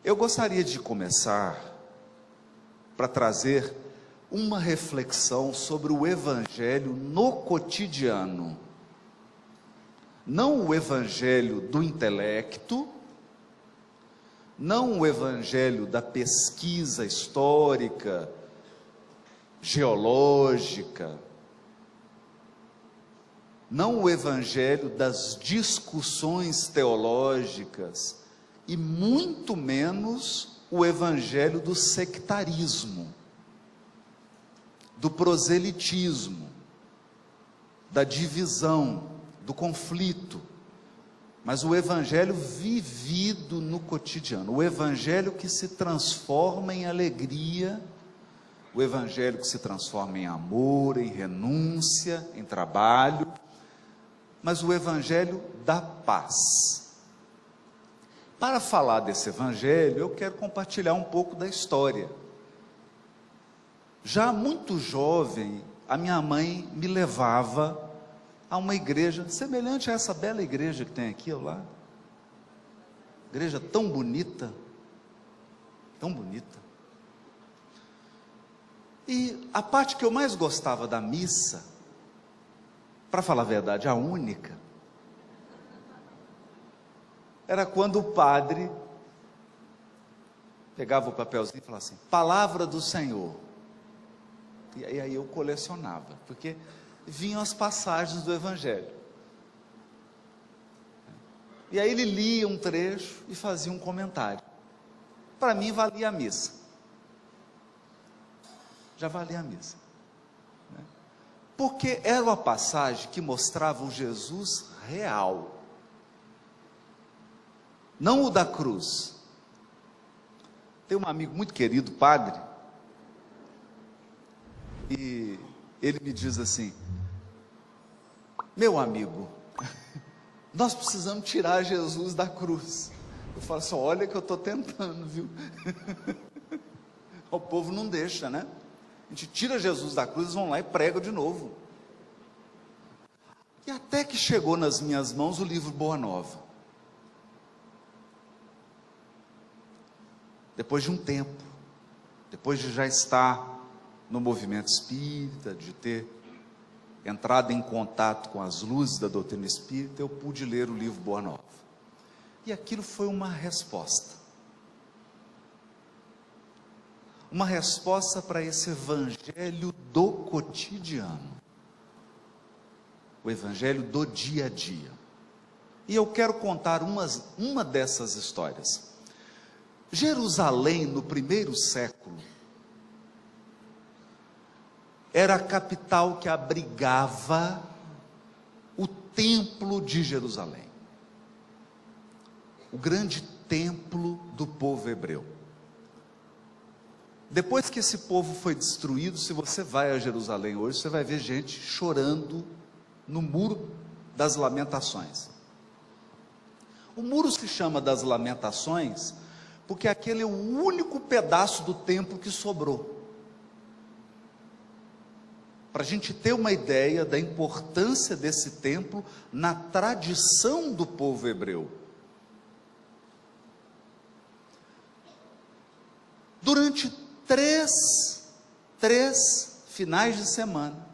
Eu gostaria de começar para trazer uma reflexão sobre o Evangelho no cotidiano. Não o Evangelho do intelecto, não o Evangelho da pesquisa histórica, geológica, não o Evangelho das discussões teológicas, e muito menos o Evangelho do sectarismo, do proselitismo, da divisão, do conflito, mas o Evangelho vivido no cotidiano, o Evangelho que se transforma em alegria, o Evangelho que se transforma em amor, em renúncia, em trabalho, mas o Evangelho da paz. Para falar desse Evangelho, eu quero compartilhar um pouco da história. Já muito jovem, a minha mãe me levava a uma igreja semelhante a essa bela igreja que tem aqui ao lado. Igreja tão bonita, tão bonita. E a parte que eu mais gostava da missa, para falar a verdade, a única, era quando o padre pegava o papelzinho e falava assim, palavra do Senhor. E aí eu colecionava, porque vinham as passagens do Evangelho. E aí ele lia um trecho e fazia um comentário. Para mim valia a missa. Já valia a missa. Porque era uma passagem que mostrava o Jesus real. Não o da cruz. Tem um amigo muito querido, padre, e ele me diz assim, meu amigo, nós precisamos tirar Jesus da cruz. Eu falo assim, olha que eu estou tentando, viu? O povo não deixa, né? A gente tira Jesus da cruz, eles vão lá e pregam de novo. E até que chegou nas minhas mãos o livro Boa Nova. Depois de um tempo, depois de já estar no movimento espírita, de ter entrado em contato com as luzes da doutrina espírita, eu pude ler o livro Boa Nova. E aquilo foi uma resposta. Uma resposta para esse evangelho do cotidiano. O evangelho do dia a dia. E eu quero contar uma dessas histórias. Jerusalém, no primeiro século, era a capital que abrigava o templo de Jerusalém. O grande templo do povo hebreu. Depois que esse povo foi destruído, se você vai a Jerusalém hoje, você vai ver gente chorando no muro das lamentações. O muro se chama das lamentações, porque aquele é o único pedaço do templo que sobrou. Para a gente ter uma ideia da importância desse templo na tradição do povo hebreu. Durante três finais de semana,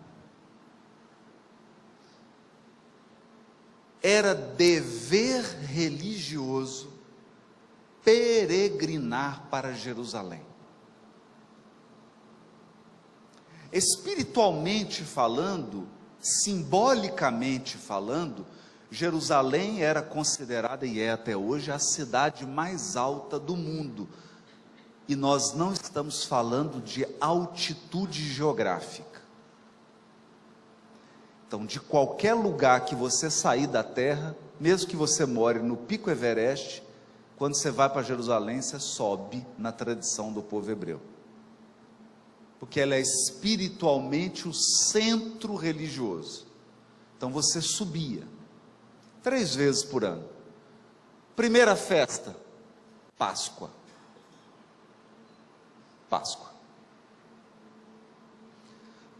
era dever religioso peregrinar para Jerusalém. Espiritualmente falando, simbolicamente falando, Jerusalém era considerada e é até hoje a cidade mais alta do mundo. E nós não estamos falando de altitude geográfica. Então, de qualquer lugar que você sair da terra, mesmo que você more no Pico Everest, quando você vai para Jerusalém, você sobe na tradição do povo hebreu. Porque ela é espiritualmente o centro religioso. Então você subia 3 vezes por ano. Primeira festa, Páscoa. Páscoa.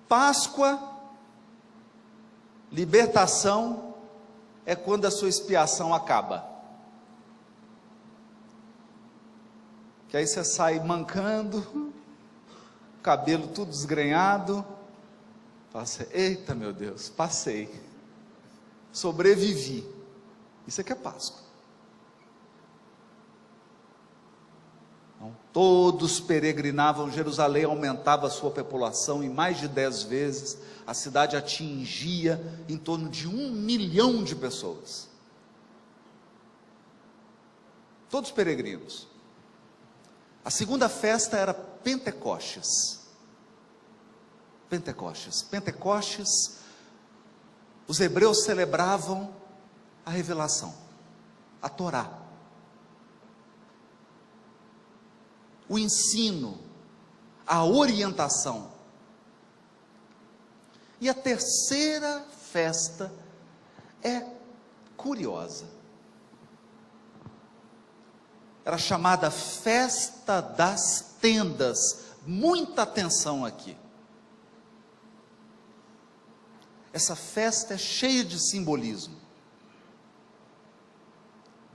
Páscoa, libertação, é quando a sua expiação acaba. que aí você sai mancando, cabelo tudo desgrenhado, fala assim: eita meu Deus, passei, sobrevivi. Isso aqui é Páscoa. Então, todos peregrinavam, Jerusalém aumentava a sua população em mais de 10 vezes, a cidade atingia em torno de 1 milhão de pessoas. Todos peregrinos. A segunda festa era Pentecostes. Pentecostes, os hebreus celebravam a revelação, a Torá, o ensino, a orientação. E a terceira festa é curiosa. Era chamada Festa das Tendas. Muita atenção aqui. Essa festa é cheia de simbolismo.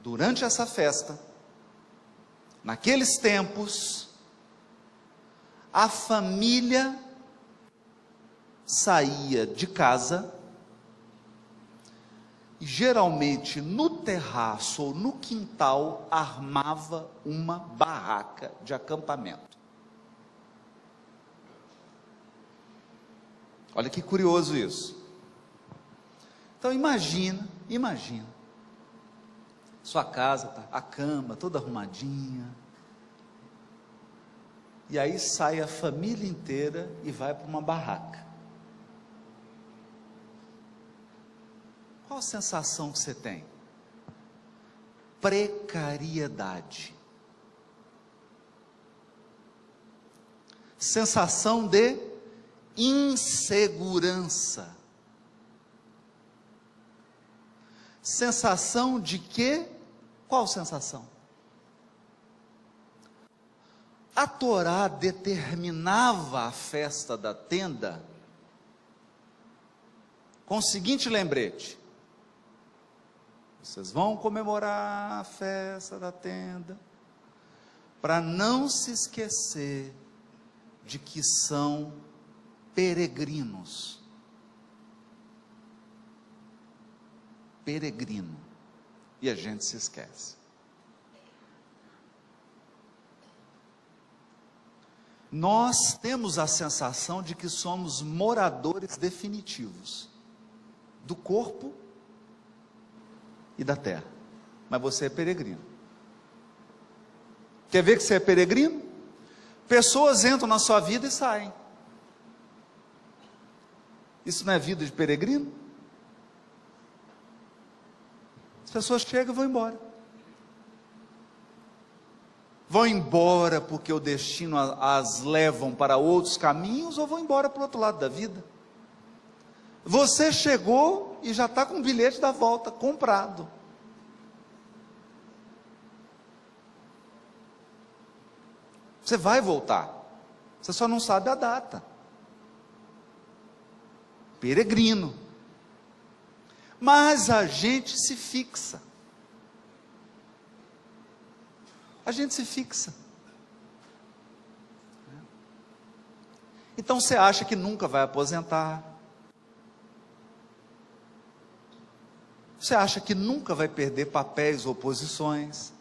Durante essa festa, naqueles tempos, a família saía de casa e geralmente no terraço ou no quintal armava uma barraca de acampamento. Olha que curioso isso. Então imagina, sua casa, tá, a cama toda arrumadinha, e aí sai a família inteira e vai para uma barraca. Qual a sensação que você tem? Precariedade. Sensação de insegurança. Sensação de quê? Qual sensação? A Torá determinava a festa da tenda com o seguinte lembrete: vocês vão comemorar a festa da tenda, para não se esquecer de que são peregrinos. Peregrino. E a gente se esquece. Nós temos a sensação de que somos moradores definitivos do corpo e da terra, mas você é peregrino. Quer ver que você é peregrino? Pessoas entram na sua vida e saem. Isso não é vida de peregrino? As pessoas chegam e vão embora. Vão embora porque o destino as levam para outros caminhos, ou vão embora para o outro lado da vida. Você chegou e já está com o bilhete da volta comprado. Você vai voltar, você só não sabe a data. Peregrino. Mas a gente se fixa. A gente se fixa. Então você acha que nunca vai aposentar. Você acha que nunca vai perder papéis ou posições.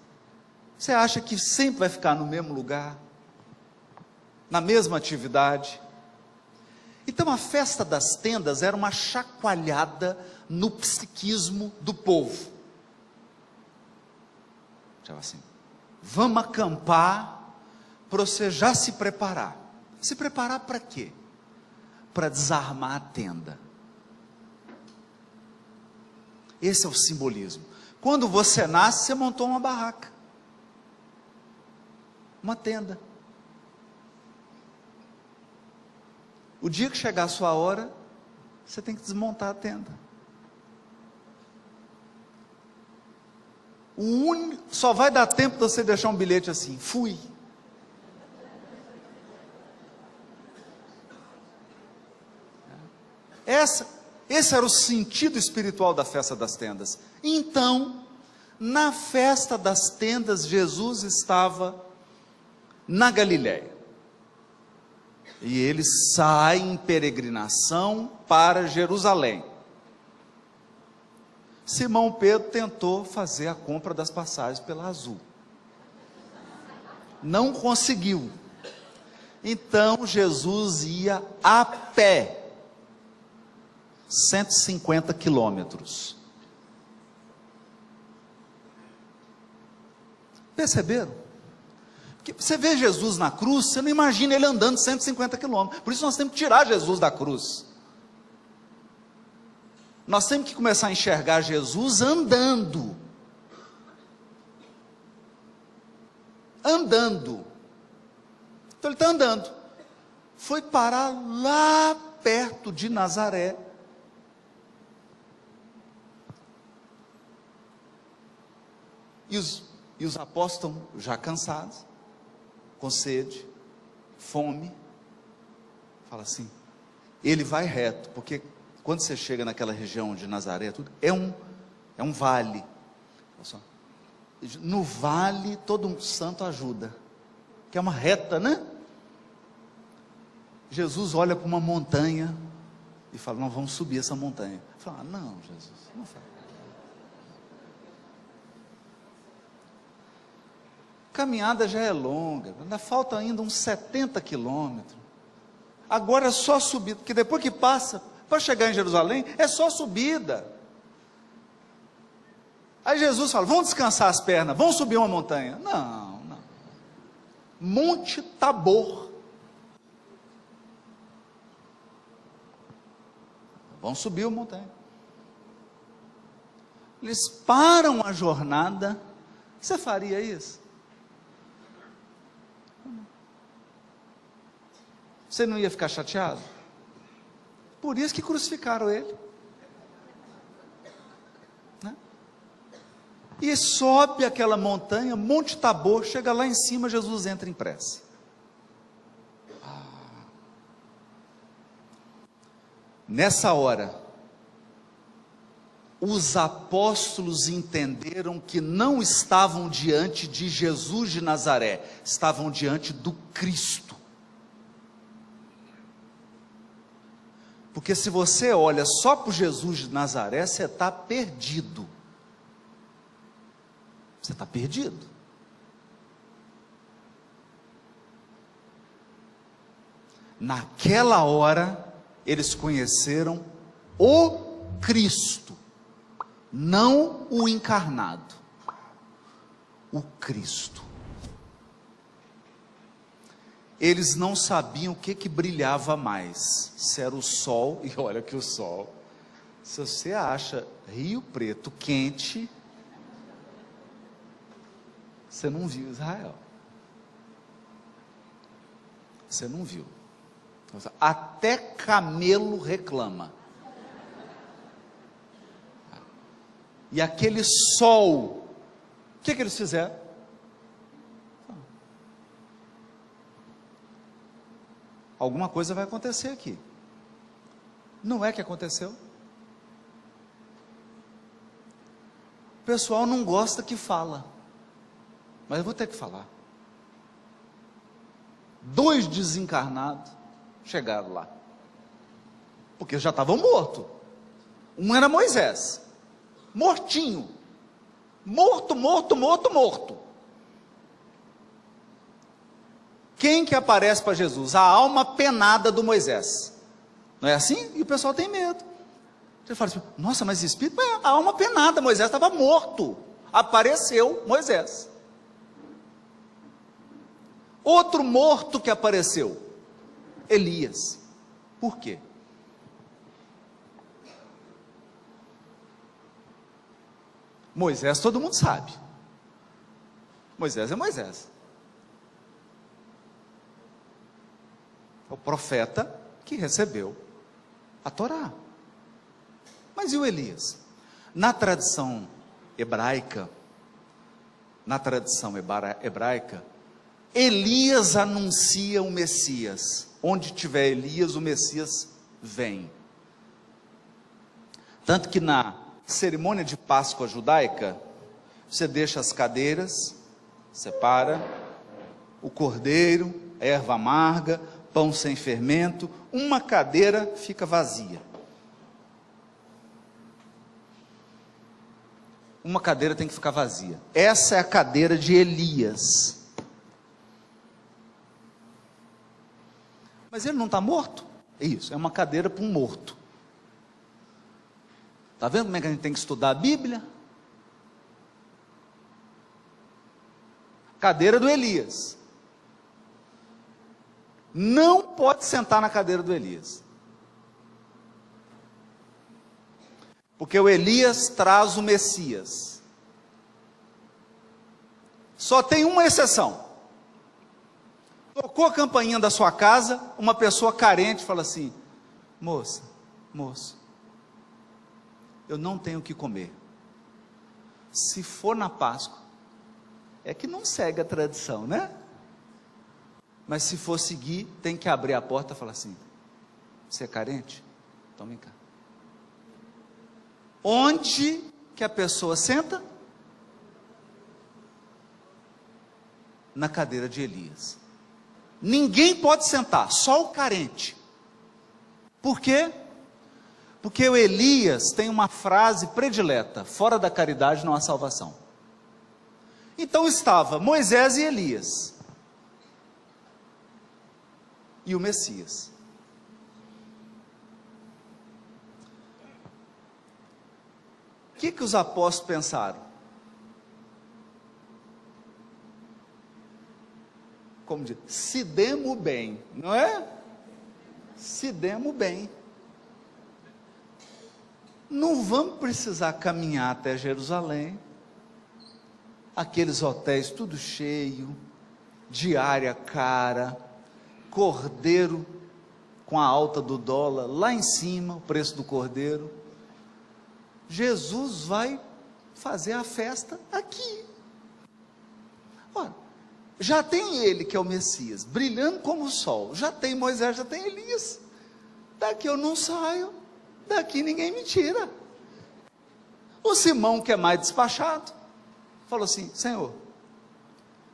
Você acha que sempre vai ficar no mesmo lugar, na mesma atividade. Então a festa das tendas era uma chacoalhada no psiquismo do povo. Assim, vamos acampar para você já se preparar. Se preparar para quê? Para desarmar a tenda. Esse é o simbolismo. Quando você nasce, você montou uma barraca, uma tenda. O dia que chegar a sua hora, você tem que desmontar a tenda. Só vai dar tempo de você deixar um bilhete assim: fui. Esse era o sentido espiritual da festa das tendas. Então, na festa das tendas, Jesus estava na Galiléia. E ele sai em peregrinação para Jerusalém. Simão Pedro tentou fazer a compra das passagens pela Azul. Não conseguiu. Então Jesus ia a pé, 150 quilômetros. Perceberam? Porque você vê Jesus na cruz, você não imagina ele andando 150 quilômetros. Por isso nós temos que tirar Jesus da cruz. Nós temos que começar a enxergar Jesus andando. Andando. Então ele está andando. Foi parar lá perto de Nazaré. E os apóstolos já cansados, com sede, fome. Fala assim, ele vai reto, porque quando você chega naquela região de Nazaré, tudo, é um vale. No vale todo um santo ajuda, que é uma reta, né? Jesus olha para uma montanha e fala, nós vamos subir essa montanha. Fala, não, Jesus, não faz. A caminhada já é longa, ainda falta ainda uns 70 quilômetros. Agora é só subida, porque depois que passa, para chegar em Jerusalém, é só subida. Aí Jesus fala, vamos descansar as pernas, vamos subir uma montanha. Não. Monte Tabor. Vamos subir uma montanha. Eles param a jornada. Você faria isso? Você não ia ficar chateado? Por isso que crucificaram ele. Né? E sobe aquela montanha, Monte Tabor, chega lá em cima, Jesus entra em prece. Nessa hora, os apóstolos entenderam que não estavam diante de Jesus de Nazaré, estavam diante do Cristo. Porque se você olha só para o Jesus de Nazaré, você está perdido. Você está perdido. Naquela hora, eles conheceram o Cristo, não o encarnado, o Cristo. Eles não sabiam o que brilhava mais, se era o sol, e olha que o sol, se você acha Rio Preto quente, você não viu Israel, você não viu, até camelo reclama, e aquele sol, o que eles fizeram? Alguma coisa vai acontecer aqui. Não é que aconteceu? O pessoal não gosta que fala, mas eu vou ter que falar. 2 desencarnados chegaram lá, porque já estavam mortos. Um era Moisés, mortinho, morto. Quem que aparece para Jesus? A alma penada do Moisés. Não é assim? E o pessoal tem medo. Você fala assim, nossa, mas espírito, a alma penada, Moisés estava morto. Apareceu Moisés. Outro morto que apareceu, Elias. Por quê? Moisés todo mundo sabe. Moisés é Moisés. É o profeta que recebeu a Torá. Mas e o Elias? Na tradição hebraica, Elias anuncia o Messias. Onde tiver Elias, o Messias vem. Tanto que na cerimônia de Páscoa judaica, você deixa as cadeiras, separa, o cordeiro, a erva amarga, pão sem fermento, uma cadeira fica vazia. Uma cadeira tem que ficar vazia. Essa é a cadeira de Elias. Mas ele não está morto? É isso, é uma cadeira para um morto. Está vendo como é que a gente tem que estudar a Bíblia? Cadeira do Elias. Não pode sentar na cadeira do Elias. Porque o Elias traz o Messias. Só tem uma exceção. Tocou a campainha da sua casa, uma pessoa carente fala assim: moça, moço, eu não tenho o que comer. Se for na Páscoa, é que não segue a tradição, né? Mas se for seguir, tem que abrir a porta e falar assim: você é carente? Então vem cá. Onde que a pessoa senta? Na cadeira de Elias. Ninguém pode sentar, só o carente. Por quê? Porque o Elias tem uma frase predileta: fora da caridade não há salvação. Então estava Moisés e Elias, e o Messias. O que os apóstolos pensaram? Como diz, se demos bem, não é? Se demos bem. Não vamos precisar caminhar até Jerusalém, aqueles hotéis tudo cheio, diária cara, cordeiro com a alta do dólar lá em cima, o preço do cordeiro. Jesus vai fazer a festa aqui. Olha, já tem ele que é o Messias, brilhando como o sol, já tem Moisés, já tem Elias. Daqui eu não saio, daqui ninguém me tira. O Simão, que é mais despachado, falou assim: Senhor,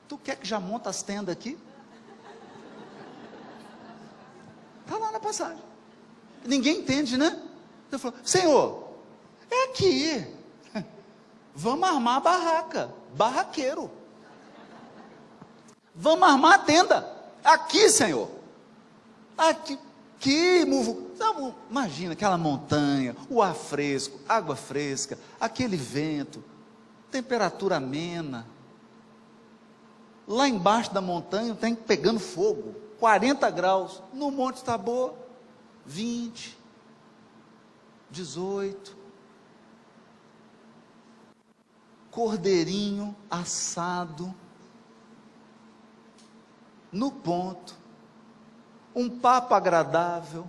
tu quer que já monta as tendas aqui? Está lá na passagem, ninguém entende, né? Ele falou: Senhor, é aqui, vamos armar a barraca, barraqueiro, vamos armar a tenda, aqui, Senhor, aqui, imagina aquela montanha, o ar fresco, água fresca, aquele vento, temperatura amena, lá embaixo da montanha tem pegando fogo, 40 graus, no Monte Tabor, 20, 18, cordeirinho assado, no ponto, um papo agradável,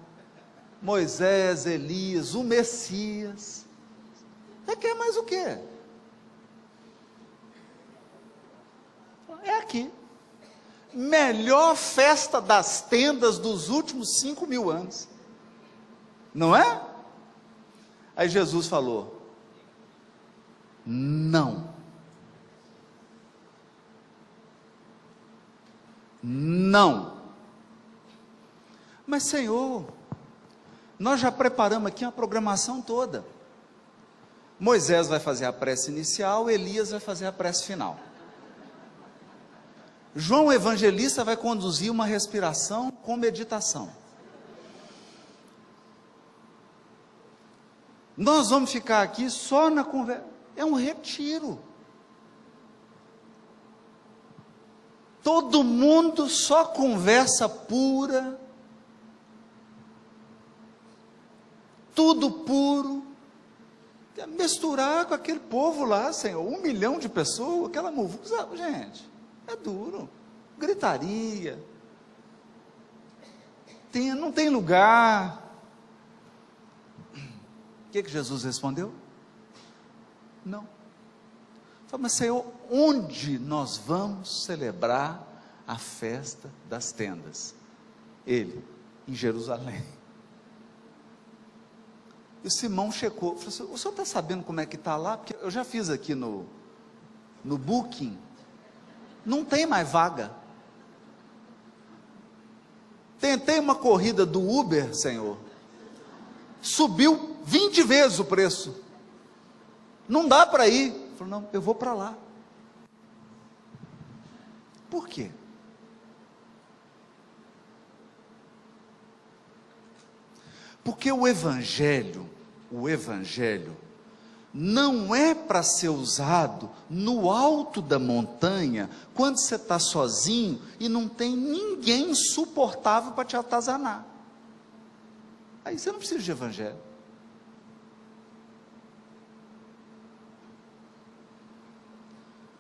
Moisés, Elias, o Messias, quer mais o quê? É aqui, melhor festa das tendas dos últimos 5.000 anos, não é? Aí Jesus falou: não, não. Mas Senhor, nós já preparamos aqui uma programação toda. Moisés vai fazer a prece inicial, Elias vai fazer a prece final. João Evangelista vai conduzir uma respiração com meditação. Nós vamos ficar aqui só na conversa, é um retiro. Todo mundo só conversa pura, tudo puro, misturar com aquele povo lá, Senhor, 1 milhão de pessoas, aquela muvuca, gente, é duro, gritaria, não tem lugar. O que Jesus respondeu? Não. Falei: mas Senhor, onde nós vamos celebrar a festa das tendas? Ele, em Jerusalém. E o Simão checou, falou assim: o senhor está sabendo como é que está lá? Porque eu já fiz aqui no Booking, não tem mais vaga. Tentei uma corrida do Uber, Senhor. Subiu 20 vezes o preço. Não dá para ir. Falei, não, eu vou para lá. Por quê? Porque o Evangelho não é para ser usado no alto da montanha, quando você está sozinho e não tem ninguém suportável para te atazanar. Aí você não precisa de Evangelho.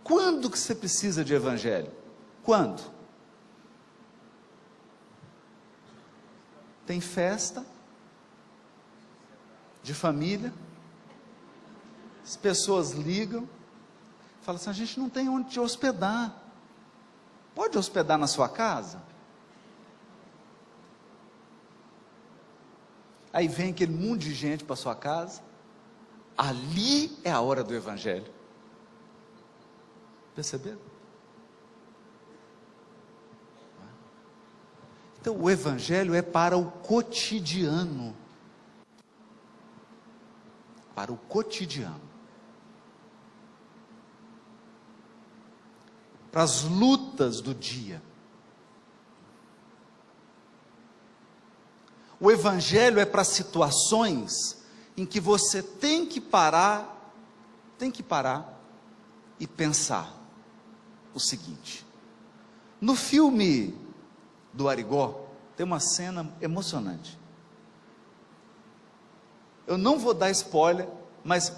Quando que você precisa de Evangelho? Quando? Tem festa de família, as pessoas ligam, falam assim, a gente não tem onde te hospedar, pode hospedar na sua casa? Aí vem aquele monte de gente para sua casa, ali é a hora do Evangelho. Perceberam? Então o Evangelho é para o cotidiano. Para o cotidiano. Para as lutas do dia. O Evangelho é para situações em que você tem que parar e pensar o seguinte. No filme do Arigó, tem uma cena emocionante. Eu não vou dar spoiler, mas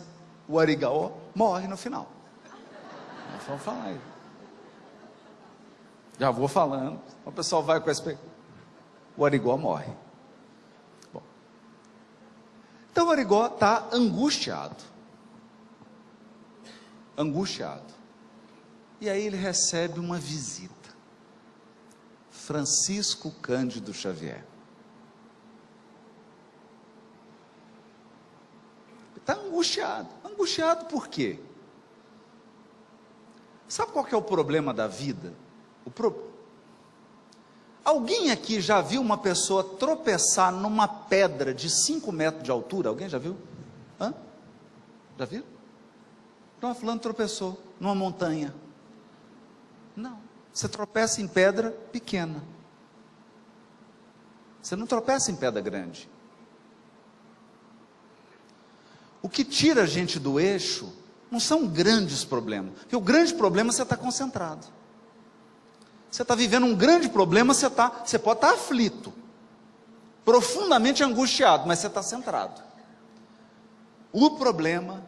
o Arigó morre no final. Nós vamos falar aí. Já vou falando, o pessoal vai com a expectativa. O Arigó morre. Bom. Então o Arigó está angustiado. E aí ele recebe uma visita. Francisco Cândido Xavier. Está angustiado. Angustiado por quê? Sabe qual que é o problema da vida? Alguém aqui já viu uma pessoa tropeçar numa pedra de 5 metros de altura? Alguém já viu? Hã? Já viu? Então, fulano tropeçou numa montanha. Não. Você tropeça em pedra pequena. Você não tropeça em pedra grande. O que tira a gente do eixo não são grandes problemas. Porque o grande problema você está concentrado. Você está vivendo um grande problema, você pode estar aflito, profundamente angustiado, mas você está centrado. O problema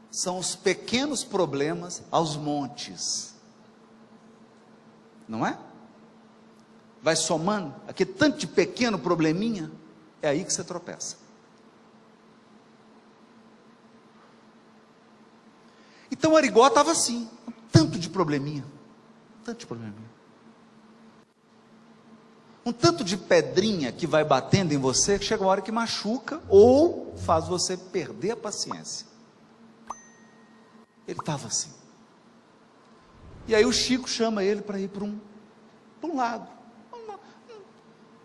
são os pequenos problemas aos montes. Não é? Vai somando, aquele tanto de pequeno probleminha, é aí que você tropeça. Então o Arigó estava assim, tanto de probleminha, um tanto de pedrinha que vai batendo em você, que chega uma hora que machuca, ou faz você perder a paciência. Ele estava assim. E aí o Chico chama ele para ir para um lago.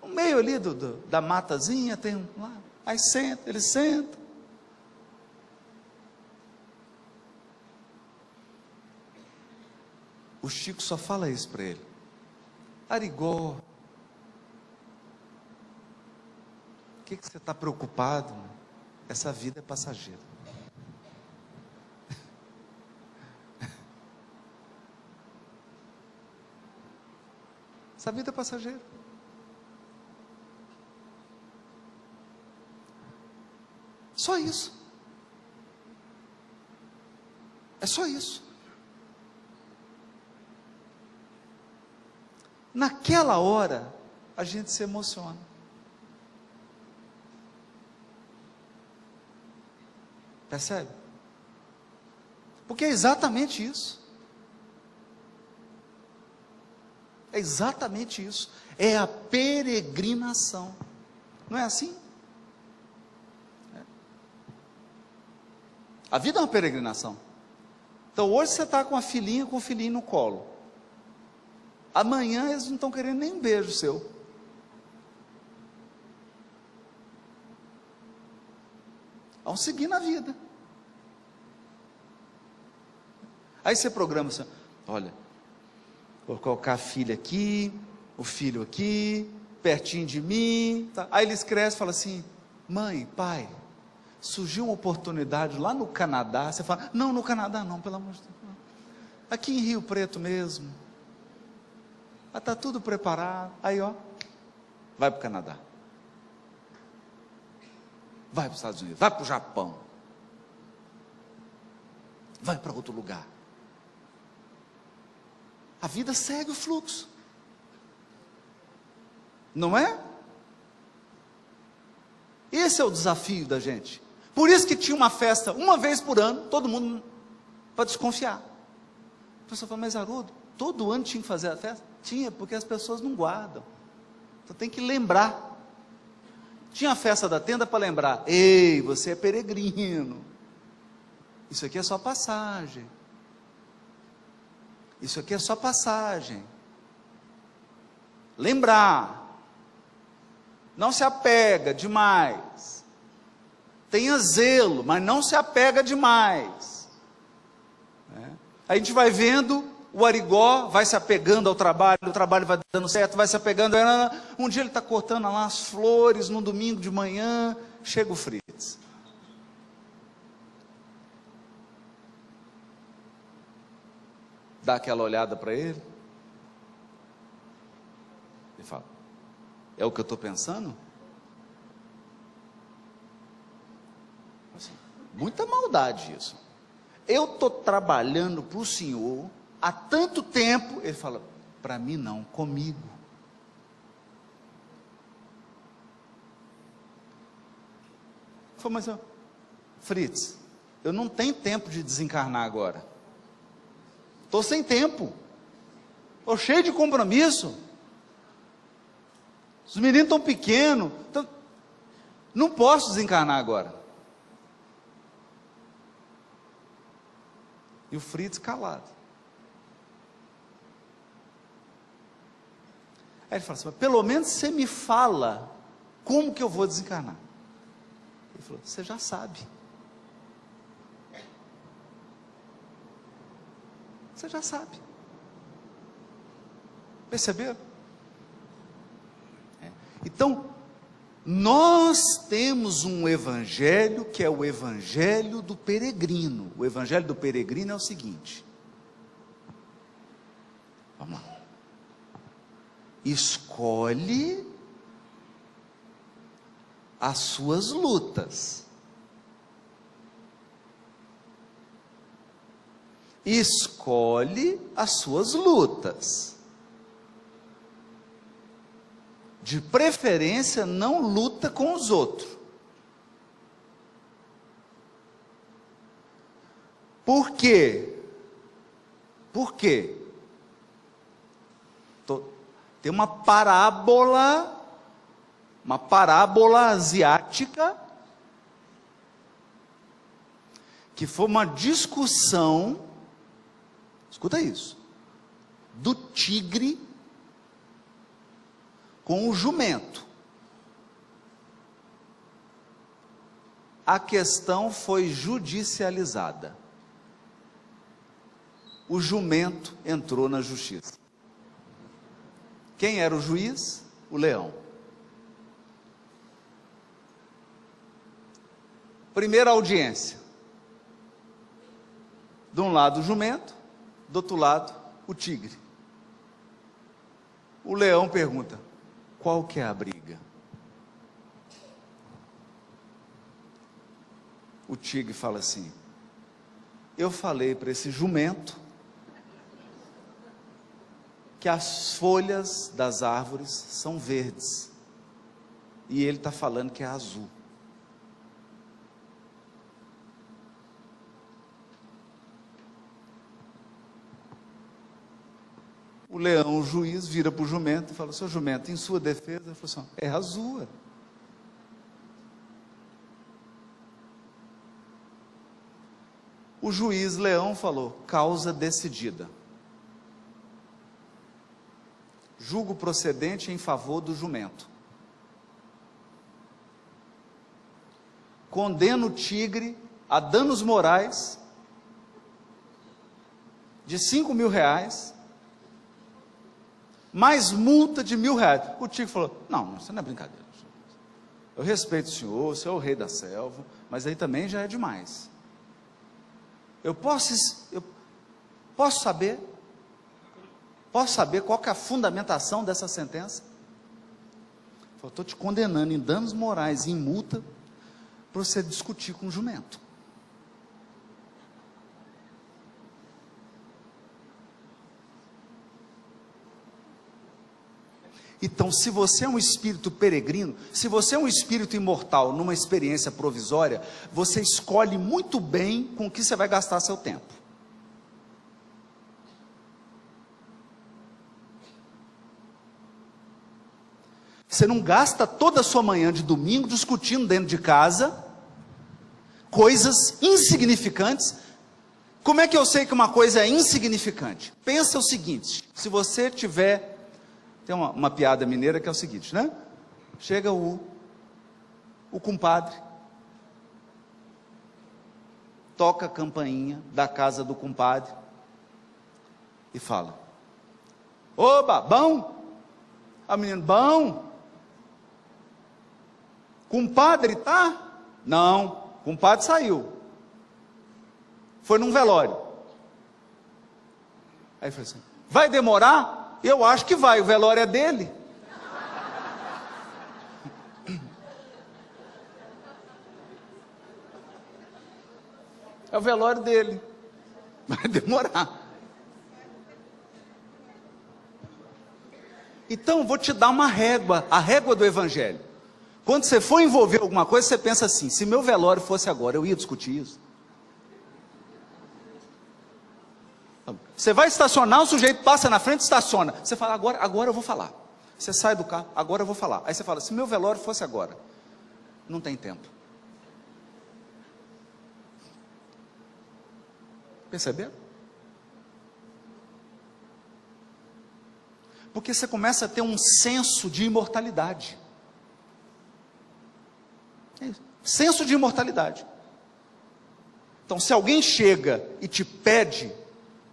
No meio ali da matazinha tem um lago. Aí ele senta. O Chico só fala isso para ele. Arigó, o que você está preocupado? Essa vida é passageira. Essa vida é passageira. Só isso. É só isso. Naquela hora, a gente se emociona. Percebe? Porque é exatamente isso. É exatamente isso. É a peregrinação. Não é assim? É. A vida é uma peregrinação. Então hoje você está com a filhinha, com o filhinho no colo. Amanhã eles não estão querendo nem um beijo seu. Vão seguir na vida. Aí você programa assim, olha, vou colocar a filha aqui, o filho aqui, pertinho de mim, tá? Aí eles crescem e falam assim, mãe, pai, surgiu uma oportunidade lá no Canadá, você fala, não, no Canadá não, pelo amor de Deus, não. Aqui em Rio Preto mesmo, está tudo preparado, aí ó, vai para o Canadá, vai para os Estados Unidos, vai para o Japão, vai para outro lugar. A vida segue o fluxo, não é? Esse é o desafio da gente. Por isso que tinha uma festa uma vez por ano, todo mundo para desconfiar. A pessoa fala, mas Haroldo, todo ano tinha que fazer a festa? Tinha, porque as pessoas não guardam. Então tem que lembrar. Tinha a festa da tenda para lembrar, ei, você é peregrino. Isso aqui é só passagem. Isso aqui é só passagem. Lembrar. Não se apega demais. Tenha zelo, mas não se apega demais. A gente vai vendo o Arigó, vai se apegando ao trabalho, o trabalho vai dando certo, vai se apegando. Um dia ele está cortando lá as flores, no domingo de manhã, chega o Fritz. Dá aquela olhada para ele. Ele fala, é o que eu estou pensando? Assim, muita maldade isso. Eu estou trabalhando para o Senhor há tanto tempo. Ele fala, para mim não, comigo. Eu falo, mas Fritz, eu não tenho tempo de desencarnar agora. Estou sem tempo. Estou cheio de compromisso. Os meninos estão pequenos. Não posso desencarnar agora. E o Fritz calado. Aí ele fala assim, mas pelo menos você me fala como que eu vou desencarnar. Ele falou, você já sabe. Você já sabe. Perceberam? Então, nós temos um evangelho que é o evangelho do peregrino. O evangelho do peregrino é o seguinte. Vamos lá. Escolhe as suas lutas. Escolhe as suas lutas. De preferência, não luta com os outros. Por quê? Por quê? Tem uma parábola asiática, que foi uma discussão, escuta isso, do tigre com o jumento. A questão foi judicializada. O jumento entrou na justiça. Quem era o juiz? O leão. Primeira audiência. De um lado o jumento, do outro lado o tigre. O leão pergunta, qual que é a briga? O tigre fala assim, eu falei para esse jumento que as folhas das árvores são verdes, e ele está falando que é azul. O leão, o juiz, vira para o jumento e fala, seu jumento, em sua defesa, ele falou assim, é azul. O juiz leão falou, causa decidida. Julgo procedente em favor do jumento. condena o tigre a danos morais de R$5.000, mais multa de R$1.000. O tigre falou: não, isso não é brincadeira. Eu respeito o senhor é o rei da selva, mas aí também já é demais. Eu posso saber qual que é a fundamentação dessa sentença? Eu estou te condenando em danos morais e em multa para você discutir com o jumento. Então, se você é um espírito peregrino, se você é um espírito imortal numa experiência provisória, você escolhe muito bem com o que você vai gastar seu tempo. Você não gasta toda a sua manhã de domingo discutindo dentro de casa coisas insignificantes. Como é que eu sei que uma coisa é insignificante? Pensa o seguinte: se você tiver... Tem uma piada mineira que é o seguinte, né? Chega o compadre, toca a campainha da casa do compadre e fala: oba, bom? A menina: bom. Compadre tá? Não, compadre saiu. Foi num velório. Aí falou assim: vai demorar? Eu acho que vai, o velório é dele. É o velório dele. Vai demorar. Então, vou te dar uma régua, a régua do evangelho. Quando você for envolver alguma coisa, você pensa assim: se meu velório fosse agora, eu ia discutir isso. Você vai estacionar, o sujeito passa na frente, estaciona. Você fala: agora eu vou falar. Você sai do carro: agora eu vou falar. Aí você fala: se meu velório fosse agora. Não tem tempo. Perceberam? Porque você começa a ter um senso de imortalidade. Senso de imortalidade. Então, se alguém chega e te pede,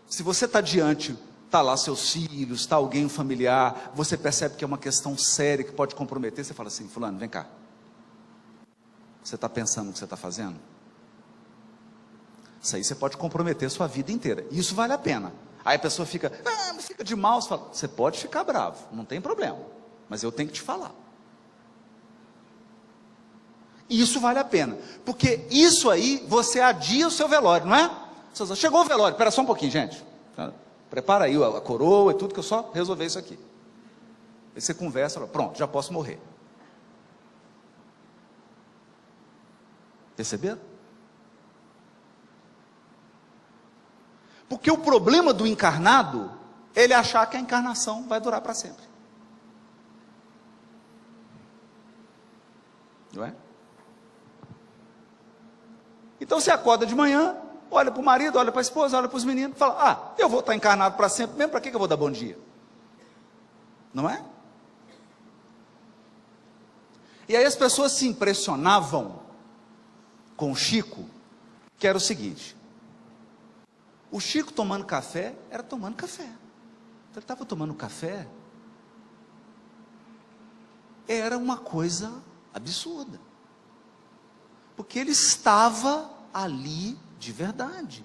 se você está diante, está lá seus filhos, está alguém familiar, você percebe que é uma questão séria, que pode comprometer, você fala assim: fulano, vem cá. Você está pensando no que você está fazendo? Isso aí você pode comprometer a sua vida inteira. E isso vale a pena. Aí a pessoa fica: mas fica de mal. Você fala: você pode ficar bravo, não tem problema, mas eu tenho que te falar. E isso vale a pena, porque isso aí você adia o seu velório, não é? Chegou o velório, espera só um pouquinho, gente. Prepara aí a coroa e tudo, que eu só resolver isso aqui. Aí você conversa, fala: pronto, já posso morrer. Perceberam? Porque o problema do encarnado, ele é achar que a encarnação vai durar para sempre. Não é? Então você acorda de manhã, olha para o marido, olha para a esposa, olha para os meninos, fala: eu vou estar encarnado para sempre mesmo, para que eu vou dar bom dia? Não é? E aí as pessoas se impressionavam com o Chico, que era o seguinte: o Chico tomando café, era tomando café. Então ele estava tomando café, era uma coisa absurda, porque ele estava ali de verdade.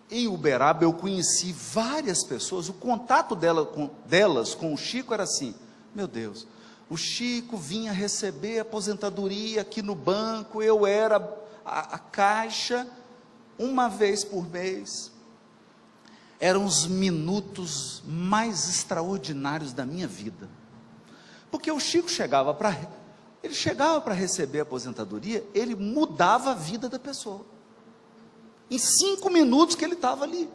Em Uberaba eu conheci várias pessoas, o contato delas com o Chico era assim: meu Deus, o Chico vinha receber aposentadoria aqui no banco, eu era a caixa, uma vez por mês. Eram os minutos mais extraordinários da minha vida, porque o Chico chegava para receber a aposentadoria, ele mudava a vida da pessoa, em 5 minutos que ele estava ali.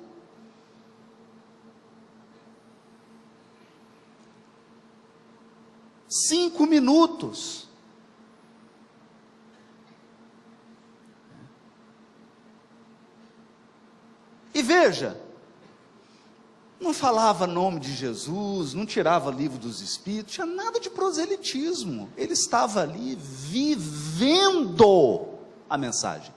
Cinco minutos. E veja, não falava nome de Jesus, não tirava livro dos Espíritos, tinha nada de proselitismo. Ele estava ali vivendo a mensagem.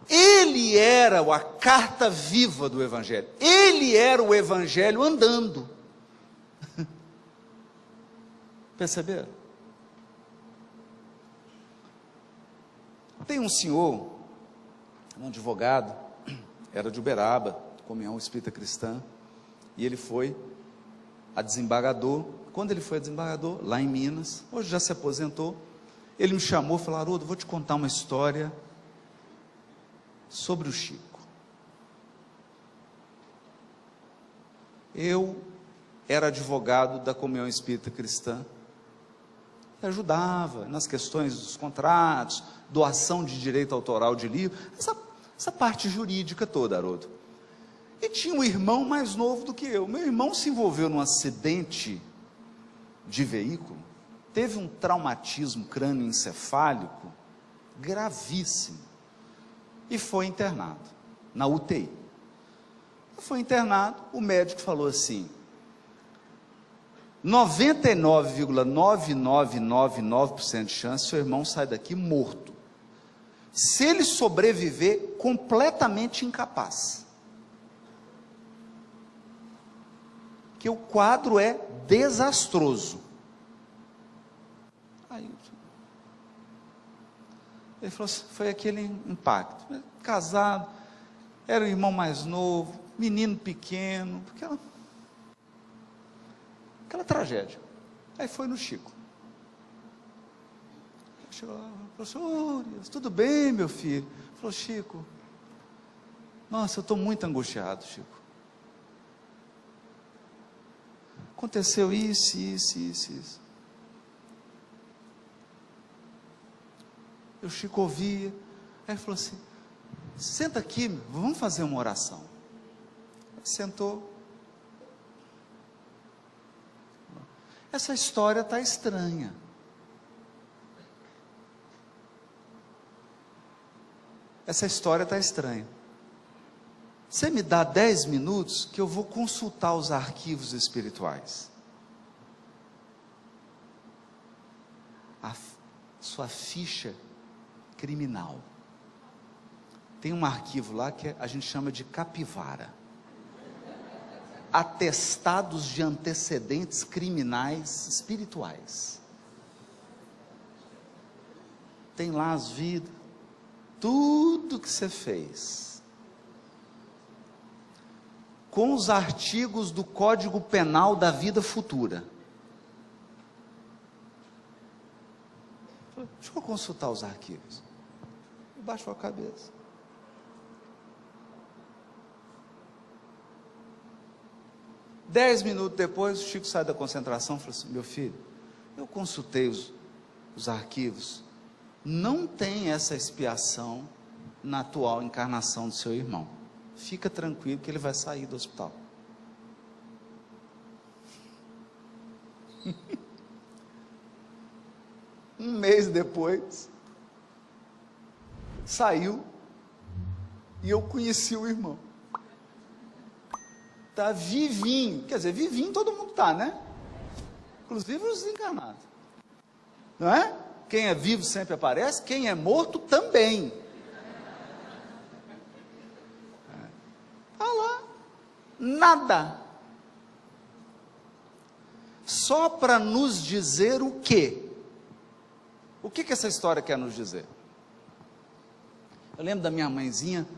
Ele era a carta viva do Evangelho. Ele era o Evangelho andando. Perceberam? Tem um senhor, um advogado, era de Uberaba, Comunhão Espírita Cristã, e ele foi a desembargador. Quando ele foi a desembargador, lá em Minas, hoje já se aposentou, ele me chamou e falou: Haroldo, vou te contar uma história sobre o Chico. Eu era advogado da Comunhão Espírita Cristã, ajudava nas questões dos contratos, doação de direito autoral de livro, essa parte jurídica toda, Haroldo. E tinha um irmão mais novo do que eu. Meu irmão se envolveu num acidente de veículo, teve um traumatismo crânioencefálico gravíssimo e foi internado na UTI. Foi internado, o médico falou assim: 99,9999% de chance, seu irmão sai daqui morto. Se ele sobreviver, completamente incapaz. Que o quadro é desastroso. Aí, ele falou assim, foi aquele impacto. Casado, era o irmão mais novo, menino pequeno, aquela tragédia. Aí foi no Chico. Chegou lá, falou assim: tudo bem, meu filho? Falou: Chico, nossa, eu estou muito angustiado, Chico. Aconteceu isso. O Chico ouvia, aí falou assim: senta aqui, vamos fazer uma oração. Ele sentou. Essa história está estranha. Essa história está estranha. Você me dá 10 minutos que eu vou consultar os arquivos espirituais. A sua ficha criminal. Tem um arquivo lá que a gente chama de capivara. Atestados de antecedentes criminais espirituais. Tem lá as vidas, tudo que você fez, com os artigos do Código Penal da vida futura. Deixa eu consultar os arquivos. Baixou a cabeça. Dez minutos depois, o Chico sai da concentração e falou assim: meu filho, eu consultei os arquivos, não tem essa expiação na atual encarnação do seu irmão. Fica tranquilo que ele vai sair do hospital. Um mês depois, saiu e eu conheci o irmão. Está vivinho, quer dizer, vivinho todo mundo está, né? Inclusive os desencarnados, não é? Quem é vivo sempre aparece, quem é morto também. Está lá, nada. Só para nos dizer o quê? O que essa história quer nos dizer? Eu lembro da minha mãezinha,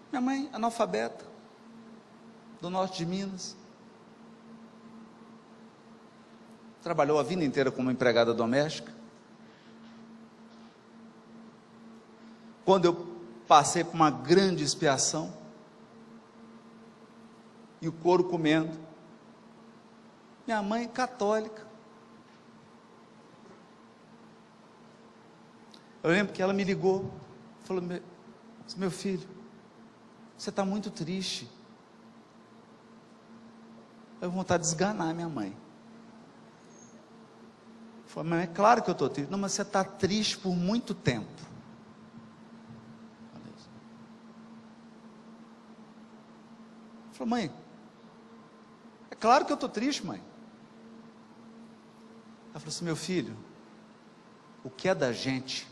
minha mãe analfabeta, do norte de Minas, trabalhou a vida inteira como empregada doméstica. Quando eu passei por uma grande expiação, e o couro comendo, minha mãe católica, eu lembro que ela me ligou, falou: meu filho, você está muito triste. Eu vou vontade de esganar minha mãe. Falei: mas é claro que eu estou triste. Não, mas você está triste por muito tempo. Falei: mãe, é claro que eu estou triste, mãe. Ela falou assim: meu filho, O que é da gente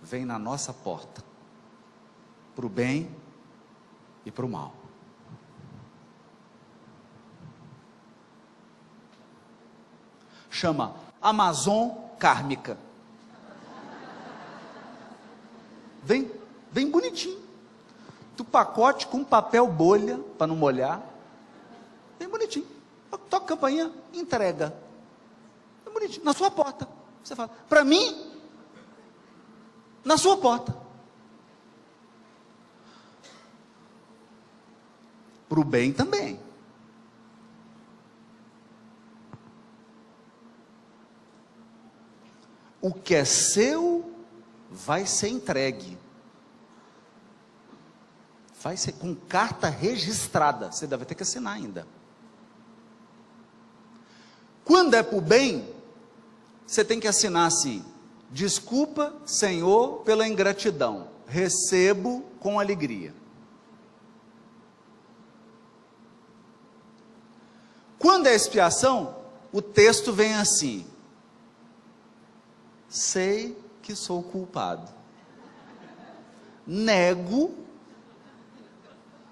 vem na nossa porta, para o bem e para o mal. Chama Amazon kármica. Vem bonitinho. Do pacote com papel bolha, para não molhar. Bem bonitinho. Toca a campainha, entrega. Bem bonitinho, na sua porta. Você fala, para mim, na sua porta. Para o bem também. O que é seu vai ser entregue. Vai ser com carta registrada. Você deve ter que assinar ainda. Quando é para o bem, você tem que assinar assim: desculpa, Senhor, pela ingratidão. Recebo com alegria. Quando é expiação, o texto vem assim: sei que sou culpado, nego,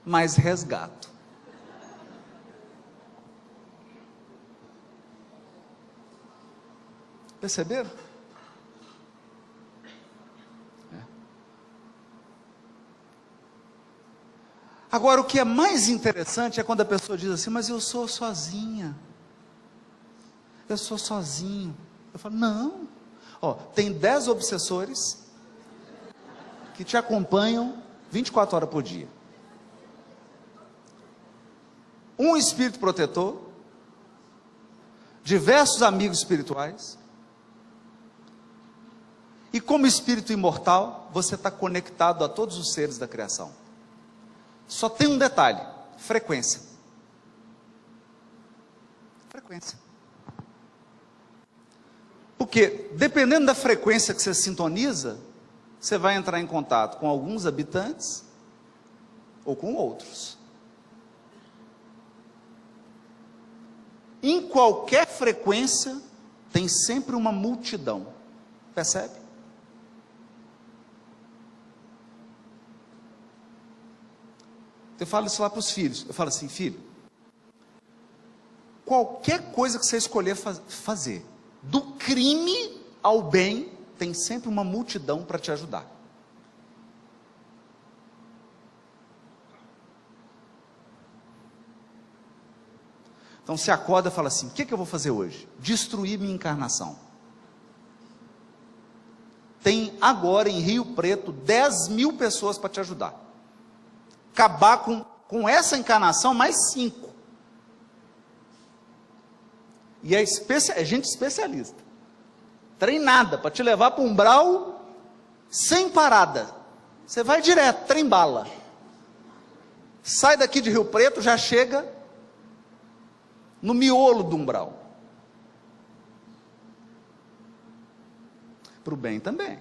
mas resgato. Perceberam? Agora, o que é mais interessante é quando a pessoa diz assim, mas eu sou sozinha, eu sou sozinho. Eu falo, não, tem 10 obsessores que te acompanham 24 horas por dia. Um espírito protetor, diversos amigos espirituais, e como espírito imortal, você está conectado a todos os seres da criação. Só tem um detalhe: frequência. Frequência. Porque, dependendo da frequência que você sintoniza, você vai entrar em contato com alguns habitantes ou com outros. Em qualquer frequência, tem sempre uma multidão. Percebe? Eu falo isso lá para os filhos. Eu falo assim, filho, qualquer coisa que você escolher fazer, do crime ao bem, tem sempre uma multidão para te ajudar. Então você acorda e fala assim, o que eu vou fazer hoje? Destruir minha encarnação. Tem agora em Rio Preto 10.000 pessoas para te ajudar. Acabar com essa encarnação, mais 5. E é gente especialista, treinada, para te levar para um umbral, sem parada. Você vai direto, trem bala. Sai daqui de Rio Preto, já chega no miolo do umbral. Para o bem também.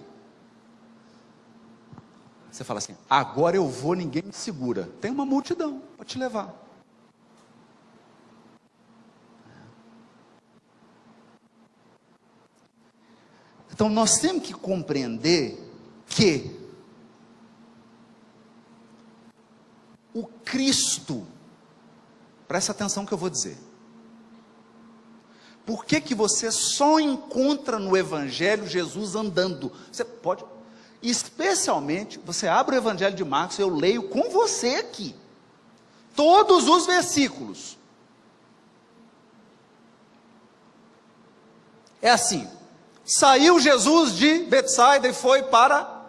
Você fala assim, agora eu vou, ninguém me segura. Tem uma multidão para te levar. Então nós temos que compreender que o Cristo, presta atenção no que eu vou dizer. Por que você só encontra no Evangelho Jesus andando? Você pode... Especialmente, você abre o Evangelho de Marcos, eu leio com você aqui, todos os versículos. É assim, saiu Jesus de Betsaida e foi para,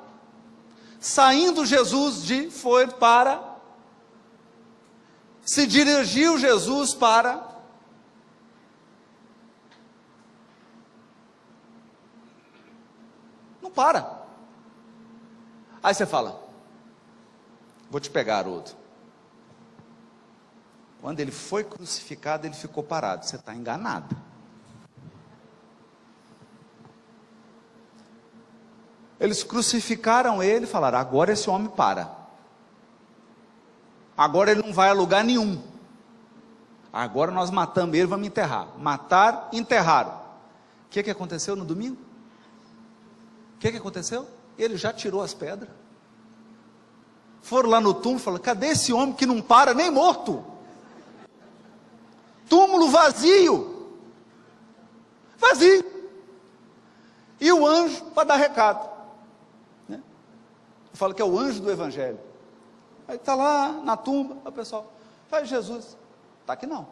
saindo Jesus foi para, se dirigiu Jesus para, não para. Aí você fala, vou te pegar, outro. Quando ele foi crucificado, ele ficou parado. Você está enganado. Eles crucificaram ele e falaram, agora esse homem para. Agora ele não vai a lugar nenhum. Agora nós matamos ele, vamos enterrar. Mataram, enterraram. O que aconteceu no domingo? que aconteceu? Ele já tirou as pedras. Foram lá no túmulo e falaram: cadê esse homem que não para nem morto? Túmulo vazio. Vazio. E o anjo para dar recado, né? Fala que é o anjo do evangelho. Aí está lá na tumba, o pessoal: faz Jesus, está aqui não.